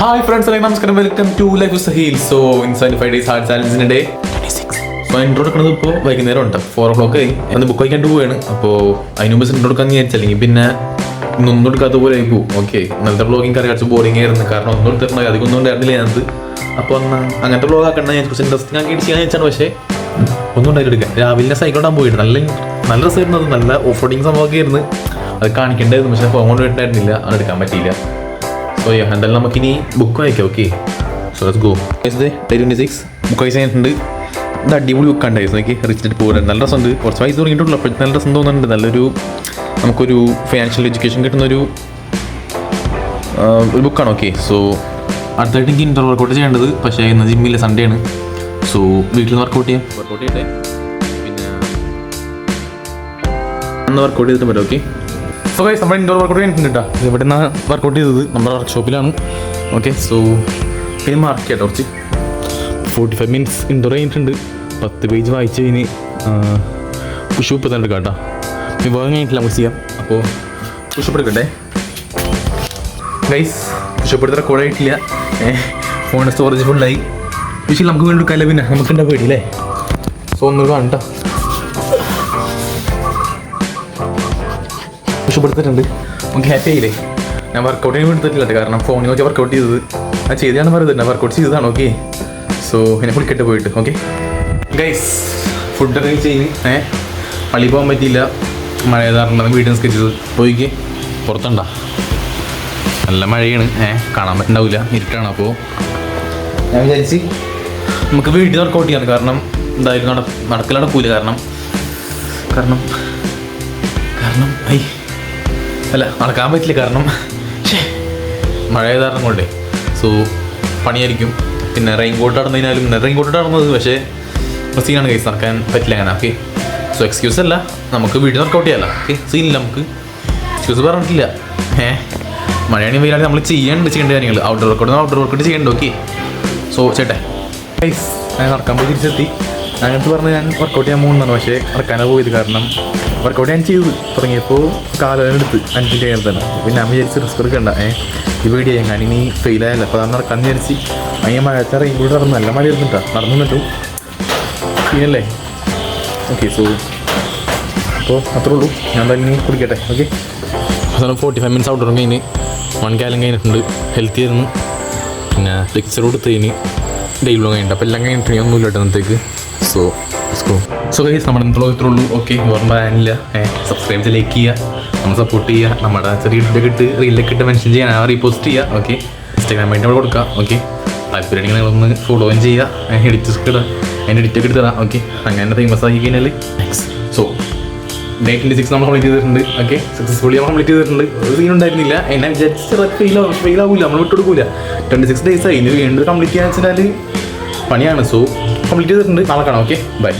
Hi friends, നമസ്കാരം. Welcome to life with Sahil. So in 75 days hard ചാലഞ്ചിന്റെ day 26. So intro എടുക്കുന്നത് ഇപ്പോൾ വൈകുന്നേരം ഉണ്ട്, 4 o'clock ആയി. അന്ന് ബുക്ക് വായിക്കാണ്ട് പോവുകയാണ്. അപ്പോൾ അതിന് മുമ്പ് ഇൻട്രോ എടുക്കാൻ വിചാരിച്ചല്ലെങ്കിൽ പിന്നെ ഇന്നൊന്നും എടുക്കാത്ത പോലെ ആയി പോകും. ഓക്കെ, ഇന്നലത്തെ വ്ളോഗിങ് കുറച്ച് ബോറിംഗ് ആയിരുന്നു, കാരണം ഒന്നും എടുത്തിട്ടുണ്ടായി, അധികം ഒന്നും ഉണ്ടായിരുന്നില്ല ഞാനത്. അപ്പോൾ അങ്ങനത്തെ വ്ളോഗ് ആക്കണ്ട, ഞാൻ കുറച്ച് ഇൻട്രസ്റ്റിംഗ് ആക്കി ചെയ്യാൻ വെച്ചാണ്. പക്ഷേ ഒന്നും ഉണ്ടായിട്ടെടുക്കാം. രാവിലെ സൈക്കിൾ ഓടാൻ പോയിട്ട് നല്ല രസമായിരുന്നു. അത് നല്ല ഓഫ് റോഡിങ് സംഭവമൊക്കെ ആയിരുന്നു. അത് കാണിക്കേണ്ടായിരുന്നു, പക്ഷേ ഫോൺ കൊണ്ട് ഉണ്ടായിരുന്നില്ല, അത് എടുക്കാൻ പറ്റിയില്ല. സോ എന്തായാലും നമുക്കിനി ബുക്ക് വായിക്കാം. Okay, so let's go. Day 26 book വായിച്ച് കഴിഞ്ഞിട്ടുണ്ട്. ഇത് അടിപൊളി ബുക്കാണ്ടായിരുന്നു. എനിക്ക് റിച്ച് പോകാൻ നല്ല രസമുണ്ട്. കുറച്ച് വയസ്സ് തുടങ്ങിയിട്ടുള്ളൂ, അപ്പോഴത്തെ നല്ല രസം തോന്നുന്നുണ്ട്. നല്ലൊരു നമുക്കൊരു ഫിനാൻഷ്യൽ എഡ്യൂക്കേഷൻ കിട്ടുന്നൊരു ബുക്കാണ്. ഓക്കെ, സോ അടുത്തായിട്ട് എനിക്ക് ഇൻ്റർ വർക്കൗട്ട് ചെയ്യേണ്ടത്, പക്ഷേ ഇന്ന് ജിമ്മില്ല, സൺഡേ ആണ്. സോ വീട്ടിൽ നിന്ന് വർക്കൗട്ട് ചെയ്യട്ടെ, പിന്നെ അന്ന് വർക്കൗട്ട് ചെയ്തിട്ട് പറ്റും. ഓക്കെ, സോ ഗൈസ്, നമ്മുടെ ഇൻഡോർ വർക്കൗട്ട് കഴിഞ്ഞിട്ടുണ്ട് കേട്ടോ. ഇവിടെ നിന്നാണ് വർക്കൗട്ട് ചെയ്തത്, നമ്മുടെ വർക്ക്ഷോപ്പിലാണ്. ഓക്കെ, സോ പിന്നെ മാർക്ക് ചെയ്യട്ടെ. കുറച്ച് 45 minutes ഇൻഡോർ കഴിഞ്ഞിട്ടുണ്ട്. 10 പേജ് വായിച്ച് കഴിഞ്ഞ് പുഷപ്പ് തന്നെ എടുക്കാം കേട്ടോ. വിഭാഗം കഴിഞ്ഞിട്ടില്ല, നമുക്ക് ചെയ്യാം. അപ്പോൾ പുഷപ്പ് എടുക്കട്ടെ ഗൈസ്. പുഷപ്പ് എടുത്ത റെക്കോർഡ് ആയിട്ടില്ല, ഫോണിൻ്റെ സ്റ്റോറേജ് ഫുള്ളായി. പക്ഷേ നമുക്ക് വീണ്ടും എടുക്കാമല്ലോ, പിന്നെ നമുക്കുണ്ടാ പേടിയില്ലേ. സോ ഒന്ന് കാണട്ടോ. പുഷപ്പെടുത്തിട്ടുണ്ട്, നമുക്ക് ഹാപ്പി ആയില്ലേ. ഞാൻ വർക്കൗട്ട് ചെയ്യാൻ എടുത്തിട്ടില്ല, കാരണം ഫോണിൽ നോക്കി വർക്കൗട്ട് ചെയ്തത്. അത് ചെയ്താണ് പറയുന്നത്, ഞാൻ വർക്കൗട്ട് ചെയ്തതാണ്. ഓക്കെ, സോ എന്നെ കുളിക്കട്ടെ പോയിട്ട്. ഓക്കെ ഗൈസ്, ഫുഡൊക്കെ കഴിച്ച് കഴിഞ്ഞ് പള്ളി പോകാൻ പറ്റിയില്ല, മഴ കാരണം വീട്ടിൽ നിന്ന് സ്കെച്ച് ചെയ്ത് പോയിക്ക്. പുറത്തുണ്ട നല്ല മഴയാണ്, കാണാൻ പറ്റുന്നുണ്ടാവില്ല, ഇരുട്ടാണ്. അപ്പോൾ ഞാൻ വിചാരിച്ച് നമുക്ക് വീട്ടിൽ വർക്കൗട്ട് ചെയ്യാം, കാരണം എന്തായാലും നടക്കില്ല. കാരണം നടക്കാൻ പറ്റില്ല, കാരണം മഴ കാരണം കൊണ്ടേ. സോ പണിയായിരിക്കും. പിന്നെ റെയിൻകോട്ട് നടന്നതിനാലും റെയിൻകോട്ട് നടന്നത്, പക്ഷേ സീനാണ് കേസ്, നടക്കാൻ പറ്റില്ല അങ്ങനെ. ഓക്കെ, സോ എക്സ്ക്യൂസ് അല്ല, നമുക്ക് വീട്ടിൽ വർക്കൗട്ട് ചെയ്യാമല്ലോ. ഓക്കെ, സീനില്ല, നമുക്ക് എക്സ്ക്യൂസ് പറഞ്ഞിട്ടില്ല. മഴയാണെങ്കിൽ വെയിലാണെങ്കിൽ നമ്മൾ ചെയ്യേണ്ട കാര്യങ്ങൾ, ഔട്ട്ഡോർ വർക്കൗട്ട് ചെയ്യേണ്ട. ഓക്കെ, സോ ചേട്ടെ ഗൈസ്, ഞാൻ നടക്കാൻ പോയി തിരിച്ചെത്തി. അങ്ങനത്തെ പറഞ്ഞ് ഞാൻ വർക്കൗട്ട് ചെയ്യാൻ പോകുന്നതാണ്, പക്ഷേ നടക്കാനാണ് പോയത്. കാരണം വർക്കൗട്ട് ഞാൻ ചെയ്തു തുടങ്ങിയപ്പോൾ കാലെടുത്ത് 5 minute കഴിഞ്ഞാൽ പിന്നെ ഞാൻ വിചാരിച്ച് റിസ്ക് എടുക്കണ്ട, ഈ വീഡിയോ ഞാൻ ഇനി ഫെയിലായല്ല. അപ്പോൾ അത് നടക്കാമെന്ന് വിചാരിച്ച് അങ്ങനെ മഴത്തെ റെയിൻകോട്ട് നടന്നു. നല്ല മഴ ഇരുന്നിട്ടാ നടന്നിട്ടു പിന്നല്ലേ. ഓക്കെ, സോ അപ്പോൾ അത്രേ ഉള്ളൂ. ഞാൻ എന്തായാലും ഇനി കുടിക്കട്ടെ. ഓക്കെ, 45 minutes ഔട്ട്ഡോർ കഴിഞ്ഞ് 1 gallon കഴിഞ്ഞിട്ടുണ്ട്. ഹെൽത്തി ആയിരുന്നു. പിന്നെ ലെക്ചർ കൊടുത്ത് കഴിഞ്ഞ് ഡെയിലി കഴിഞ്ഞിട്ട്, അപ്പോൾ എല്ലാം കഴിഞ്ഞിട്ട് ഒന്നുമില്ല ഇന്നത്തേക്ക്. സോ ഗൈസ്, നമ്മുടെ ഇന്നത്തെ ഇത്രേ ഉള്ളൂ. ഓക്കെ, ഓർമ്മ പറയാനില്ല, സബ്സ്ക്രൈബ് ചെയ്ത് ലൈക്ക് ചെയ്യുക, നമ്മൾ സപ്പോർട്ട് ചെയ്യുക. നമ്മുടെ ചെറിയ റീലൊക്കെ ഇട്ട് മെൻഷൻ ചെയ്യാൻ റീപോസ്റ്റ് ചെയ്യുക. ഓക്കെ, ഇൻസ്റ്റാഗ്രാം വേണ്ടി അവിടെ കൊടുക്കുക. ഓക്കെ, താല്പര്യമാണെങ്കിൽ നിങ്ങളൊന്ന് ഫോളോയും ചെയ്യുക, എഡിറ്റൊക്കെ ഇടുക, അതിൻ്റെ എഡിറ്റൊക്കെ എടുത്ത് തരാം. ഓക്കെ, അങ്ങനെ ഫേമസ് ആക്കി കഴിഞ്ഞാൽ സോ ഡേ 26 നമ്മൾ കംപ്ലീറ്റ് ചെയ്തിട്ടുണ്ട്. ഓക്കെ, സക്സസ്ഫുള്ളി നമ്മൾ കംപ്ലീറ്റ് ചെയ്തിട്ടുണ്ട്. ഒരു സീൻ ഉണ്ടായിരുന്നില്ല, എന്നെ വിചാരിച്ച് ഫെയിലാവില്ല, നമ്മൾ വിട്ടെടുക്കില്ല. 26 days ആയി, ഇനി വീണ്ടും കംപ്ലീറ്റ് ചെയ്യാന്ന് വെച്ചാൽ പണിയാണ്. സോ കംപ്ലീറ്റ് ചെയ്തിട്ടുണ്ട്. നാളെ കാണാം. Okay, by.